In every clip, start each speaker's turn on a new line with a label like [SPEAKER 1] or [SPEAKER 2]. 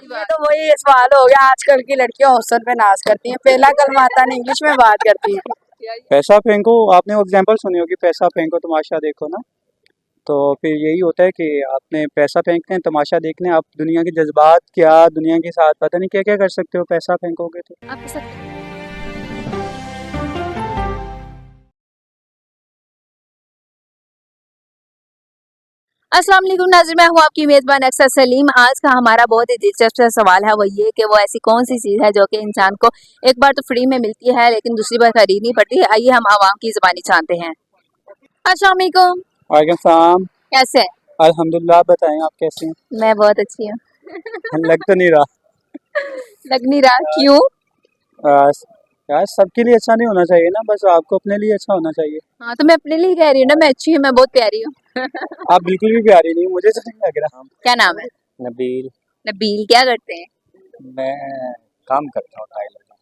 [SPEAKER 1] ये
[SPEAKER 2] बात।
[SPEAKER 1] तो वही सवाल हो गया, आजकल की लड़कियां हौसल पे नाच करती हैं, पहला कलमा आता नहीं, इंग्लिश में बात करती हैं।
[SPEAKER 3] पैसा फेंको, आपने वो एग्जांपल सुनी होगी, पैसा फेंको तमाशा देखो ना। तो फिर यही होता है कि आपने पैसा फेंकते हैं, तमाशा देखने, आप दुनिया के जज्बात क्या, दुनिया के साथ पता नहीं क्या क्या कर सकते हो पैसा फेंकोगे तो।
[SPEAKER 2] आपके साथ अस्सलाम वालेकुम नाज़रीन, मैं हूँ आपकी मेज़बान अक्सर सलीम। आज का हमारा बहुत ही दिलचस्प सा सवाल है, वो ये कि वो ऐसी कौन सी चीज़ है जो कि इंसान को एक बार तो फ्री में मिलती है लेकिन दूसरी बार खरीदनी पड़ती है। आइए हम आवाम की ज़बानी जानते हैं। अस्सलाम वालेकुम,
[SPEAKER 3] वालेकुम सलाम।
[SPEAKER 2] कैसे हैं?
[SPEAKER 3] अल्हम्दुलिल्लाह, बताएं आप कैसे हैं?
[SPEAKER 2] मैं बहुत अच्छी हूँ।
[SPEAKER 3] लग तो नहीं रहा।
[SPEAKER 2] लग नहीं रहा, क्यों?
[SPEAKER 3] आ, यार सबके लिए अच्छा नहीं होना चाहिए ना, बस आपको अपने लिए अच्छा होना चाहिए।
[SPEAKER 2] हाँ तो मैं अपने लिए कह रही हूँ ना, मैं अच्छी हूँ, मैं बहुत प्यारी हूँ।
[SPEAKER 3] आप बिल्कुल भी प्यारी नहीं, मुझे तो नहीं लग रहा।
[SPEAKER 2] क्या नाम है?
[SPEAKER 3] नबील।
[SPEAKER 2] नबील, क्या करते हैं?
[SPEAKER 3] मैं काम करता हूँ टाइल का।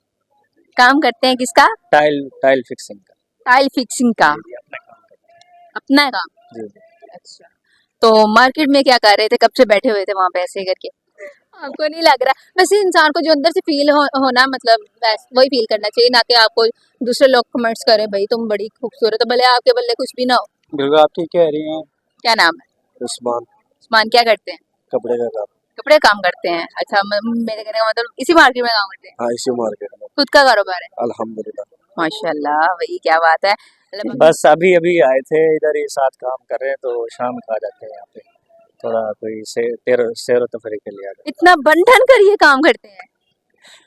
[SPEAKER 2] काम करते हैं किसका?
[SPEAKER 3] टाइल फिक्सिंग का।
[SPEAKER 2] टाइल फिक्सिंग का।
[SPEAKER 3] जी, अपना काम करता
[SPEAKER 2] अपना काम?
[SPEAKER 3] हूँ। जी।
[SPEAKER 2] अच्छा, तो मार्केट में क्या कर रहे थे, कब से बैठे हुए थे वहां पे ऐसे करके? आपको नहीं लग रहा? वैसे इंसान को जो अंदर से फील होना, मतलब वही फील करना चाहिए, ना कि आपको दूसरे लोग कमेंट्स करें भाई तुम बड़ी खूबसूरत हो, भले आपके बल्ले कुछ भी ना हो।
[SPEAKER 3] बिल्कुल आप ठीक कह रही हैं।
[SPEAKER 2] क्या नाम है?
[SPEAKER 3] उस्मान।
[SPEAKER 2] उस्मान, क्या करते हैं?
[SPEAKER 3] कपड़े का काम।
[SPEAKER 2] कपड़े काम करते हैं। अच्छा, मेरे कहने का मतलब इसी मार्केट में काम करते हैं?
[SPEAKER 3] हाँ, इसी मार्केट में।
[SPEAKER 2] खुद का कारोबार है?
[SPEAKER 3] अल्हम्दुलिल्लाह।
[SPEAKER 2] माशाल्लाह भाई, क्या बात है।
[SPEAKER 3] बस अभी अभी आए थे इधर, ये साथ काम कर रहे हैं तो शाम को आ जाते हैं यहाँ पे, थोड़ा कोई सैर व तफरी के लिए आ जाते
[SPEAKER 2] इतना बन ठन कर ये काम करते हैं?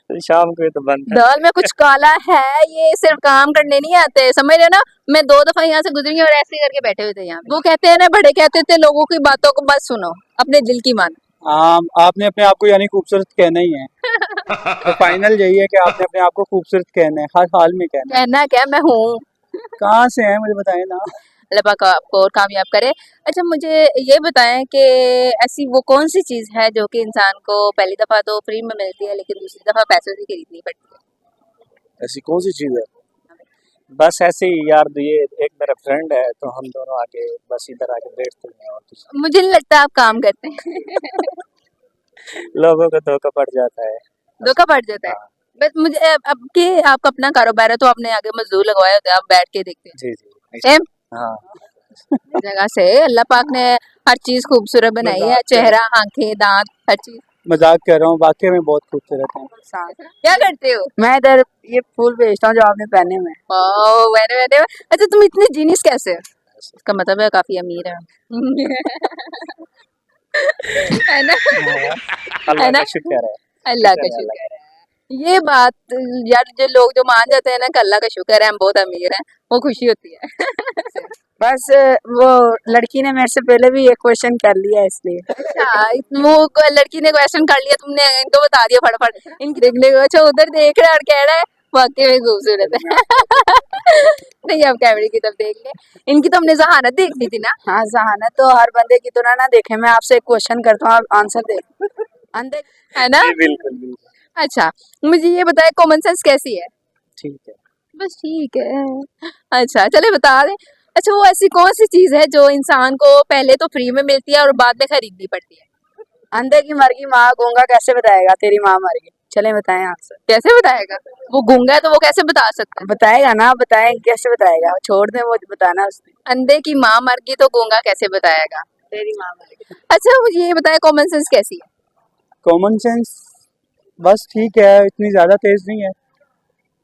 [SPEAKER 3] हैं। शाम को ये तो बंद है।
[SPEAKER 2] दाल में कुछ काला है, ये सिर्फ काम करने नहीं आते, समझ रहे हो ना। मैं 2 दफा यहाँ से गुजरी हूँ और ऐसे करके बैठे हुए थे यहाँ पे। वो कहते हैं ना, बड़े कहते थे लोगों की बातों को बस सुनो, अपने दिल की मानो।
[SPEAKER 3] आपने अपने आप को यानी खूबसूरत कहना ही है। तो फाइनल यही है कि आपने अपने आप को खूबसूरत कहना है, हर हाल में कहना है।
[SPEAKER 2] कहना क्या, मैं हूँ।
[SPEAKER 3] कहाँ से है मुझे बताएं ना।
[SPEAKER 2] अल्लाह पाक आपको और कामयाब करे। अच्छा, मुझे ये बताएं कि ऐसी वो कौन सी चीज़ है जो कि इंसान को पहली दफ़ा तो फ्री में मिलती है लेकिन दूसरी दफ़ा पैसों से खरीदनी पड़ती है?
[SPEAKER 3] ऐसी कौन सी चीज है? बस ऐसे ही यार, ये एक मेरा फ्रेंड है तो हम दोनों आके बस इधर आके बैठते हैं और कुछ।
[SPEAKER 2] मुझे नहीं लगता आप काम करते हैं।
[SPEAKER 3] लोगों को धोखा पड़ जाता है।
[SPEAKER 2] धोखा पड़ जाता है।
[SPEAKER 3] हाँ।
[SPEAKER 2] बस मुझे अब कि आपका अपना कारोबार है तो आपने आगे मजदूर लगवाए होते हैं, आप बैठ के देखते हैं।
[SPEAKER 3] जी जी।
[SPEAKER 2] सेम
[SPEAKER 3] हाँ।
[SPEAKER 2] जगह से अल्लाह पाक ने हर चीज खूबसूरत बनाई है, चेहरा, आंखें, दांत, हर चीज।
[SPEAKER 3] मजाक कर रहा हूँ, वाकई में बहुत खूबसूरत है।
[SPEAKER 2] क्या करते हो?
[SPEAKER 1] मैं इधर ये फूल बेचता हूँ जो आपने पहने हुए हैं।
[SPEAKER 2] ओह, मैंने अच्छा, तुम इतने जीनियस कैसे हो? इसका मतलब है काफी अमीर है। है ना? है
[SPEAKER 3] अल्लाह
[SPEAKER 2] ना?
[SPEAKER 3] का शुक्र है।
[SPEAKER 2] अल्लाह का शुक्र है। ये बात यार, जो लोग जो मान जाते हैं ना कि अल्लाह का शुक्र है हम बहुत अमीर हैं, वो खुशी होती है।
[SPEAKER 1] बस वो लड़की ने मेरे से पहले भी एक क्वेश्चन कर लिया इसलिए।
[SPEAKER 2] अच्छा, वो लड़की ने क्वेश्चन कर लिया, तुमने इनको बता दिया फटाफट इनकी देखने को। अच्छा, उधर देख रहा है और कह रहा है वाकई में खूबसूरत है। नहीं, अब कैमरे की तरफ देख ले। इनकी तो हमने जहानत देखनी थी ना।
[SPEAKER 1] हाँ, जहानत तो हर बंदे की तो ना देखे। मैं आपसे एक क्वेश्चन करता हूँ, आप आंसर दे। अंधे
[SPEAKER 2] है ना?
[SPEAKER 3] जी बिल्कुल बिल्कुल।
[SPEAKER 2] अच्छा, मुझे ये बताए कॉमन सेंस कैसी है?
[SPEAKER 3] ठीक है।
[SPEAKER 2] बस ठीक है। अच्छा चले बता दे। अच्छा, वो ऐसी कौन सी चीज है जो इंसान को पहले तो फ्री में मिलती है और बाद में खरीदनी पड़ती है?
[SPEAKER 1] अंधे की मर गई माँ, गूंगा कैसे बताएगा तेरी माँ मर गई? चले बताएं आंसर।
[SPEAKER 2] कैसे बताएगा? वो गूंगा है तो वो कैसे बता सकता है?
[SPEAKER 1] बताएगा ना, बताएं कैसे बताएगा, छोड़ दे वो बताना उसने।
[SPEAKER 2] अंधे की माँ मर गई तो गूंगा कैसे बताएगा?
[SPEAKER 1] तेरी माँ मर गई।
[SPEAKER 2] अच्छा, मुझे ये बताए कॉमन सेंस कैसी है?
[SPEAKER 3] कॉमन सेंस बस ठीक है, इतनी ज्यादा तेज नहीं है,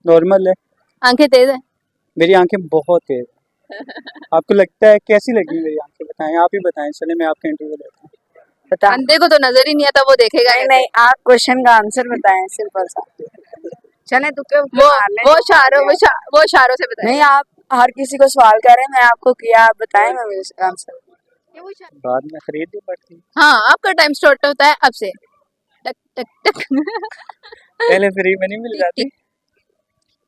[SPEAKER 3] नॉर्मल है।
[SPEAKER 2] आंखें तेज है?
[SPEAKER 3] मेरी आंखें बहुत तेज है। आपको लगता है कैसी लगी मेरी आंखें? बताएं, आप ही बताएं, चले मैं आपका इंटरव्यू लेता हूँ।
[SPEAKER 1] बता।
[SPEAKER 2] अंधे को तो नजर ही नहीं आता, वो देखेगा
[SPEAKER 1] नहीं
[SPEAKER 2] कैसे?
[SPEAKER 1] नहीं, आप क्वेश्चन का आंसर बताएं, सिंपल सा। चले तुक्के
[SPEAKER 2] वो
[SPEAKER 1] मार लें।
[SPEAKER 2] वो इशारों से बताएगा।
[SPEAKER 1] नहीं, आप हर किसी को सवाल कर रहे हैं, मैं आपको किया, आप बताएं मैं आंसर।
[SPEAKER 3] बाद में खरीदनी पड़ती है।
[SPEAKER 2] हाँ, आपका टाइम स्टार्ट होता है अब से। टक टक टक।
[SPEAKER 3] पहले फ्री में नहीं मिल जाती।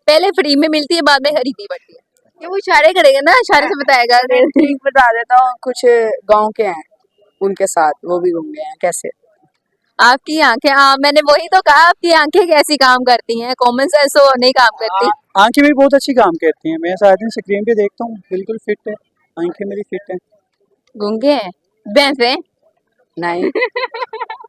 [SPEAKER 2] पहले फ्री में मिलती है, बाद में खरीदनी पड़ती है। ये वो इशारे करेगा ना, इशारे से बताएगा।
[SPEAKER 1] ठीक बता देता हूँ, कुछ गांव के हैं, उनके साथ वो भी घूम गए हैं। कैसे?
[SPEAKER 2] आपकी आंखें, हाँ मैंने वही तो कहा, आपकी आंखें कैसी काम करती हैं? कॉमन सेंस तो नहीं काम करती।
[SPEAKER 3] आंखें भी बहुत अच्छी काम करती हैं, मैं सारा दिन स्क्रीन पे देखता हूँ, बिल्कुल फिट है, आंखें मेरी फिट है।
[SPEAKER 2] गूंगे हैं? भैंसे?
[SPEAKER 1] नहीं।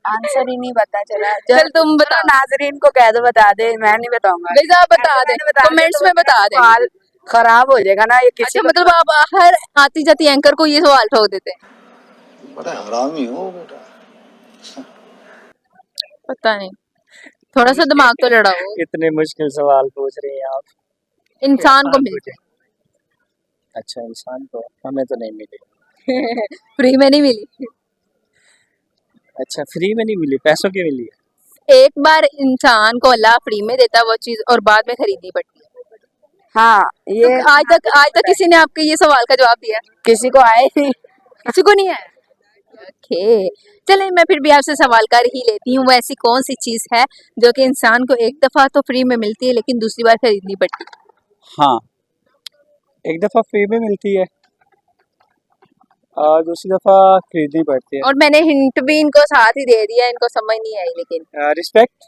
[SPEAKER 1] आंसर ही नहीं पता चला।
[SPEAKER 2] चल तुम बता।
[SPEAKER 1] नाजरीन को कह दो बता दे, मैं नहीं बताऊंगा।
[SPEAKER 2] गाइस आप बता
[SPEAKER 1] अगर
[SPEAKER 2] दे,
[SPEAKER 1] मैंने बता दिया
[SPEAKER 2] कमेंट्स
[SPEAKER 1] तो
[SPEAKER 2] में
[SPEAKER 1] मेरा
[SPEAKER 2] बता दे।
[SPEAKER 1] सवाल खराब हो जाएगा ना, ये किसी
[SPEAKER 2] अच्छा
[SPEAKER 1] को
[SPEAKER 2] मतलब आप हर आती जाती एंकर को ये सवाल ठोक देते हैं।
[SPEAKER 4] बड़ा हरामी हो बेटा।
[SPEAKER 2] पता नहीं, थोड़ा सा दिमाग तो लड़ाओ।
[SPEAKER 3] इतने मुश्किल सवाल पूछ रही हैं आप।
[SPEAKER 2] इंसान को
[SPEAKER 3] आसान
[SPEAKER 2] मिलती
[SPEAKER 3] अच्छा, इंसान को हमें तो नहीं मिली।
[SPEAKER 2] है फ्री में नहीं मिली।
[SPEAKER 3] अच्छा, फ्री में नहीं मिली, पैसों की मिली है।
[SPEAKER 2] एक बार इंसान को अल्लाह फ्री में देता है वो चीज और बाद में खरीदनी पड़ती है।
[SPEAKER 1] हाँ,
[SPEAKER 2] तो
[SPEAKER 1] ये
[SPEAKER 2] आज तक किसी ने आपके ये सवाल का जवाब दिया?
[SPEAKER 1] किसी को आए नहीं।
[SPEAKER 2] किसी को नहीं है। ओके चले मैं फिर भी आपसे सवाल कर ही लेती हूँ, वो ऐसी कौन सी चीज है जो कि इंसान को एक दफा तो फ्री में मिलती है लेकिन दूसरी बार खरीदनी पड़ती है?
[SPEAKER 3] हाँ, एक दफ़ा फ्री में मिलती है और दूसरी दफ़ा खरीदनी पड़ती है।
[SPEAKER 2] और मैंने हिंट भी इनको साथ ही दे दिया, इनको समझ नहीं आई लेकिन
[SPEAKER 3] रिस्पेक्ट।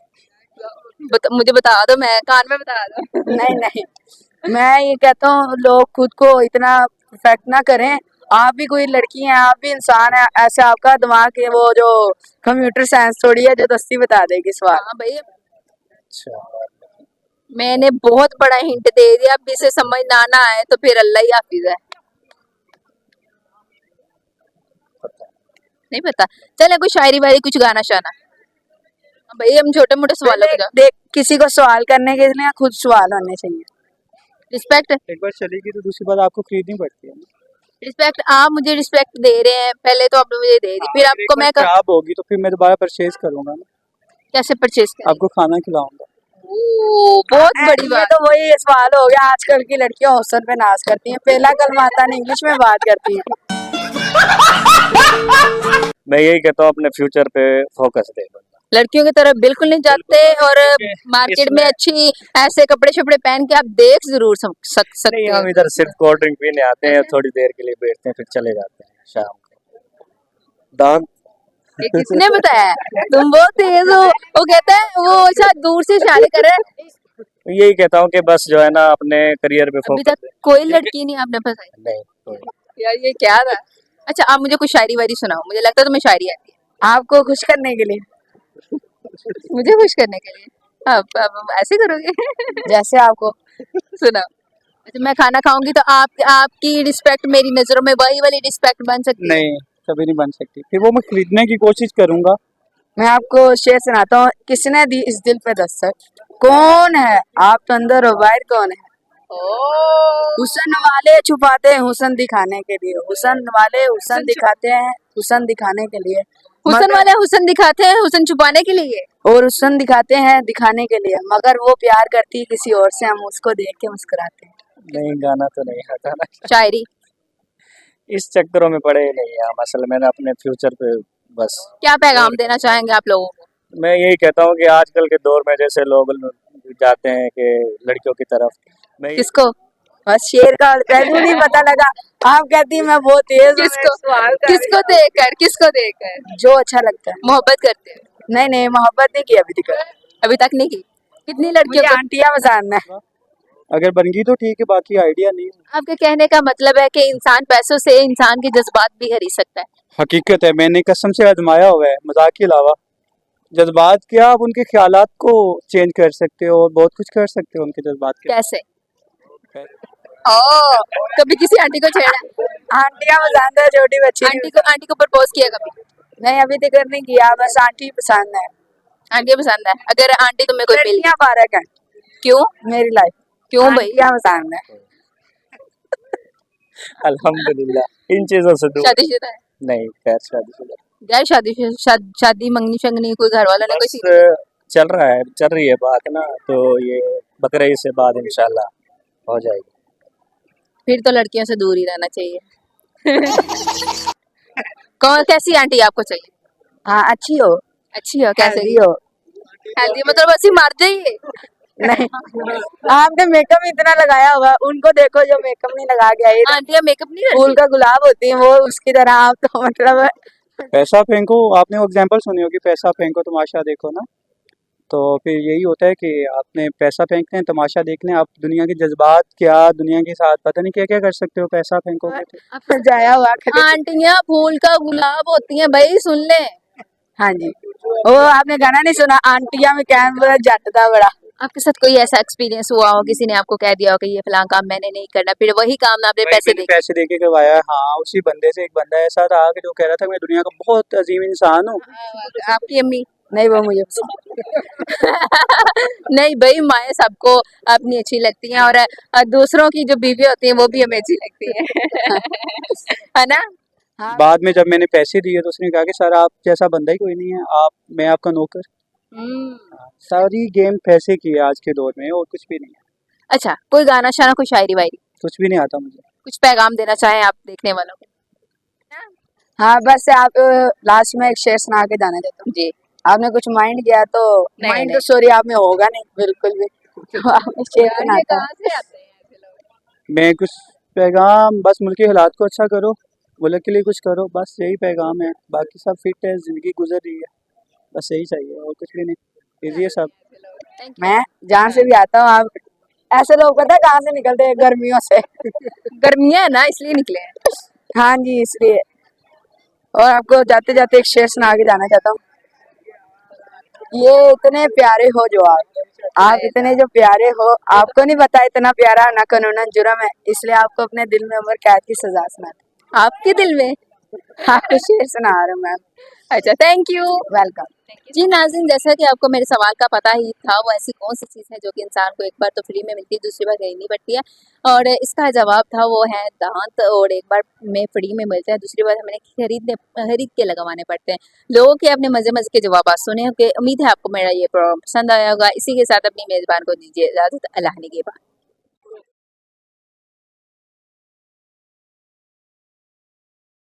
[SPEAKER 2] मुझे बता दो, मैं कान में बता दो।
[SPEAKER 1] नहीं नहीं, मैं ये कहता हूँ लोग खुद को इतना परफेक्ट ना करें। आप भी कोई लड़की हैं, आप भी इंसान है, ऐसे आपका दिमाग है वो जो कंप्यूटर साइंस थोड़ी है जो दस्ती बता देगी सवाल।
[SPEAKER 2] हाँ भाई
[SPEAKER 3] अच्छा,
[SPEAKER 2] मैंने बहुत बड़ा हिंट दे दिया, अब इसे समझ ना आए तो फिर अल्लाह ही हाफिज है। नहीं पता, चले कोई शायरी वायरी कुछ गाना शाना। हाँ भाई हम छोटे मोटे सवालों के जवाब।
[SPEAKER 1] देख, किसी को सवाल करने के लिए खुद सवाल होने चाहिए।
[SPEAKER 2] रिस्पेक्ट
[SPEAKER 3] एक बार चलेगी तो दूसरी बार आपको खरीदनी पड़ती है।
[SPEAKER 2] रिस्पेक्ट, आप मुझे रिस्पेक्ट दे रहे हैं, पहले तो आपने मुझे दे दी, फिर
[SPEAKER 3] अगर एक
[SPEAKER 2] आपको
[SPEAKER 3] बार
[SPEAKER 2] मैं
[SPEAKER 3] खराब होगी तो फिर मैं दोबारा परचेज करूंगा ना,
[SPEAKER 2] कैसे परचेज करें?
[SPEAKER 3] आपको खाना खिलाऊंगा।
[SPEAKER 2] बहुत बड़ी
[SPEAKER 1] ये
[SPEAKER 2] बात।
[SPEAKER 1] तो वही सवाल हो गया, आजकल की लड़कियां हुस्न पे नाज करती हैं, पहला कलमा आता नहीं इंग्लिश में बात करती हैं।
[SPEAKER 3] मैं यही कहता हूँ अपने फ्यूचर पे फोकस दे बंदा।
[SPEAKER 2] लड़कियों की तरफ बिल्कुल नहीं जाते और मार्केट में
[SPEAKER 3] इसमें-
[SPEAKER 2] अच्छी ऐसे कपड़े शपड़े पहन के आप देख जरूर सकते
[SPEAKER 3] नहीं,
[SPEAKER 2] हो।
[SPEAKER 3] हम इधर सिर्फ कोल्ड ड्रिंक पीने आते हैं, थोड़ी देर के लिए बैठते हैं फिर चले जाते हैं शाम को। दांत
[SPEAKER 2] ये किसने बताया? तुम बहुत तेज हो। वो कहता है वो शायद दूर से इशारे कर रहा है।
[SPEAKER 3] यही कहता हूँ कि बस जो है ना अपने करियर पे
[SPEAKER 2] अभी
[SPEAKER 3] फोकस
[SPEAKER 2] तक कोई लड़की नहीं आपने फंसाई?
[SPEAKER 3] नहीं कोई।
[SPEAKER 2] यार ये क्या था? अच्छा आप मुझे कुछ शायरी वायरी सुनाओ, मुझे लगता है तुम्हें शायरी आती
[SPEAKER 1] आपको खुश करने के लिए,
[SPEAKER 2] है। मुझे खुश करने के लिए अब ऐसे करोगे?
[SPEAKER 1] जैसे आपको
[SPEAKER 2] सुनाओ। अच्छा मैं खाना खाऊंगी तो आपकी रिस्पेक्ट मेरी नजरों में वही वाली रिस्पेक्ट बन सकती है?
[SPEAKER 3] नहीं, कभी नहीं बन सकती, फिर वो मैं खरीदने की कोशिश करूंगा।
[SPEAKER 1] मैं आपको शेर सुनाता हूँ। किसने दी इस दिल पे दस्तक, कौन है आप तो अंदर हो बाहर कौन है। हुस्न वाले छुपाते हैं हुस्न दिखाने के लिए, हुस्न वाले हुस्न दिखाते हैं हुस्न दिखाने के लिए,
[SPEAKER 2] हुस्न वाले हुस्न दिखाते हैं हुस्न छुपाने के लिए।
[SPEAKER 1] और हुस्न दिखाते हैं दिखाने के लिए, मगर वो प्यार करती है किसी और से, हम उसको देख के मुस्कुराते हैं।
[SPEAKER 3] नहीं, गाना तो नहीं आता ना।
[SPEAKER 2] शायरी
[SPEAKER 3] इस चक्करों में पड़े ही नहीं हम, असल में ना अपने फ्यूचर पे बस।
[SPEAKER 2] क्या पैगाम देना चाहेंगे आप लोगों को?
[SPEAKER 3] मैं यही कहता हूँ कि आजकल के दौर में जैसे लोग जाते हैं कि लड़कियों की तरफ, मैं
[SPEAKER 2] किसको?
[SPEAKER 1] बस शेर का पहलू नहीं पता लगा। आप कहती हैं मैं बहुत तेज हूँ,
[SPEAKER 2] किसको?
[SPEAKER 1] मैं सवाल कर रही
[SPEAKER 2] किसको देकर
[SPEAKER 1] हूँ। जो अच्छा लगता है।
[SPEAKER 2] मोहब्बत करते हो?
[SPEAKER 1] नहीं नहीं, मोहब्बत नहीं की अभी तक।
[SPEAKER 2] अभी तक नहीं की? कितनी
[SPEAKER 1] मुझे
[SPEAKER 2] लड़कियों को?
[SPEAKER 1] आंटियां पसंद है।
[SPEAKER 3] अगर बन गई तो ठीक है, बाकी आइडिया नहीं।
[SPEAKER 2] आपके कहने का मतलब है कि इंसान पैसों से इंसान के जज्बात भी खरीद सकता है?
[SPEAKER 3] हकीकत है, मैंने कसम से आजमाया हुआ है, मजाक के अलावा। जज्बात क्या, आप उनके ख्यालात को चेंज कर सकते हो और बहुत कुछ कर सकते हो उनके जज्बात के।
[SPEAKER 2] कैसे? ओ कभी किसी आंटी को छेड़ा?
[SPEAKER 1] आंटियां पसंद है, छोटी बच्ची नहीं
[SPEAKER 2] आंटी को प्रपोज किया कभी?
[SPEAKER 1] नहीं, अभी तक नहीं किया, बस आंटी पसंद है।
[SPEAKER 2] आंटी पसंद है? अगर आंटी तुम्हें कोई मिल
[SPEAKER 1] लड़कियां बारक हैं
[SPEAKER 2] क्यों?
[SPEAKER 1] मेरी लाइफ,
[SPEAKER 2] क्यों भाई?
[SPEAKER 1] आंटियां पसंद है।
[SPEAKER 3] अल्हम्दुलिल्लाह, इन चीजों से दूर।
[SPEAKER 2] शादीशुदा है?
[SPEAKER 3] नहीं, खैर शादीशुदा
[SPEAKER 2] यार शादी मंगनी शंगनी कोई घर वालों ने
[SPEAKER 3] बस
[SPEAKER 2] कोई
[SPEAKER 3] चल रही है बात ना, तो ये बकरीद से बाद इंशाल्लाह हो जाएगी।
[SPEAKER 2] फिर तो लड़कियों से दूर ही रहना चाहिए। कौन कैसी आंटी आपको चाहिए?
[SPEAKER 1] हाँ, अच्छी हो,
[SPEAKER 2] अच्छी हो? कैसे
[SPEAKER 1] हेल्दी हो।
[SPEAKER 2] हेल्दी मतलब ऐसी मर जाइए?
[SPEAKER 1] नहीं, आपने मेकअप इतना लगाया हुआ, उनको देखो जो मेकअप नहीं लगा के आई।
[SPEAKER 2] आंटियां मेकअप नहीं
[SPEAKER 1] फूल
[SPEAKER 2] करती?
[SPEAKER 1] का गुलाब होती है वो, उसकी तरह आप तो मतलब
[SPEAKER 3] पैसा फेंको, आपने वो एग्जांपल सुनी होगी, पैसा फेंको तमाशा देखो ना। तो फिर यही होता है कि आपने पैसा फेंकते हैं, तमाशा देखने, आप दुनिया के जज्बात क्या, दुनिया के साथ पता नहीं क्या क्या कर सकते हो पैसा फेंकोगे तो।
[SPEAKER 1] जाया हुआ।
[SPEAKER 2] आंटियां फूल का गुलाब होती हैं भाई, सुन ले।
[SPEAKER 1] हाँ जी, वो आपने गाना नहीं सुना, आंटिया में कैंप जट दा बड़ा।
[SPEAKER 2] आपके साथ कोई ऐसा एक्सपीरियंस हुआ हो, किसी ने आपको कह दिया हो कि ये फलां काम मैंने नहीं करना, फिर वही काम आपने
[SPEAKER 3] भाई
[SPEAKER 2] पैसे
[SPEAKER 3] मैंने
[SPEAKER 2] दे
[SPEAKER 3] पैसे दे के करवाया है, हाँ उसी बंदे से। एक बंदा ऐसा था कि जो कह रहा था मैं दुनिया का बहुत अजीम इंसान हूँ।
[SPEAKER 2] आपकी अम्मी
[SPEAKER 1] नहीं वो मुझे पसंद।
[SPEAKER 2] नहीं भाई, माएँ सबको अपनी अच्छी लगती हैं, और दूसरों की जो बीवी होती हैं वो भी हमें अच्छी लगती है है ना?
[SPEAKER 1] हाँ
[SPEAKER 3] बाद में जब मैंने पैसे दिए तो उसने कहा कि सर आप जैसा बंदा ही कोई नहीं है, आप मैं आपका नौकर। सारी गेम पैसे की है आज के दौर में, और कुछ भी नहीं है।
[SPEAKER 2] अच्छा, कोई गाना शाना, कोई शायरी वायरी,
[SPEAKER 3] कुछ भी नहीं आता मुझे।
[SPEAKER 2] कुछ पैगाम देना चाहें आप देखने वालों को?
[SPEAKER 1] हाँ, बस आप लास्ट में एक शेर सुना के जाना चाहता हूँ।
[SPEAKER 2] जी।
[SPEAKER 1] आपने कुछ माइंड किया तो
[SPEAKER 2] नहीं,
[SPEAKER 1] माइंड
[SPEAKER 2] नहीं।
[SPEAKER 1] तो सॉरी आप में होगा नहीं बिल्कुल भी। तो आपने शेर सुनाता है।
[SPEAKER 3] मैं कुछ पैगाम, बस मुल्क के हालात को अच्छा करो, मुल्क के लिए कुछ करो, बस यही पैगाम है। बाकी सब फिट है, ज़िंदगी गुजर रही है, बस यही चाहिए और कुछ भी नहीं। इजी है सब।
[SPEAKER 2] Thank you.
[SPEAKER 1] मैं जहाँ से भी आता हूँ, आप ऐसे लोग पता है कहाँ से निकलते हैं? गर्मियों से।
[SPEAKER 2] गर्मियाँ है ना, इसलिए निकले हैं।
[SPEAKER 1] हाँ जी, इसलिए। और आपको जाते जाते एक शेर सुना के जाना चाहता हूँ। ये इतने प्यारे हो जो आप इतने जो प्यारे हो, आपको नहीं पता इतना प्यारा ना कानूनन जुर्म है, इसलिए आपको अपने दिल में उम्र कैद की सजा सुनाती
[SPEAKER 2] आपके दिल में?
[SPEAKER 1] हूँ। आपको शेर सुना रहा हूँ मैम।
[SPEAKER 2] अच्छा, थैंक यू।
[SPEAKER 1] वेलकम।
[SPEAKER 2] जी नाज़रीन, जैसा कि आपको मेरे सवाल का पता ही था, वो ऐसी कौन सी चीज़ है जो कि इंसान को एक बार तो फ्री में मिलती है, दूसरी बार खरीदनी पड़ती है, और इसका जवाब था वो है दांत, और एक बार में फ्री में मिलते हैं, दूसरी बार हमें खरीद के लगवाने पड़ते हैं। लोगों के अपने मज़े मज़े के जवाब सुने होंगे। उम्मीद है आपको मेरा ये प्रोग्राम पसंद आया होगा। इसी के साथ अपनी मेज़बान को दीजिए इजाज़त। अल्लाह ने के बाद।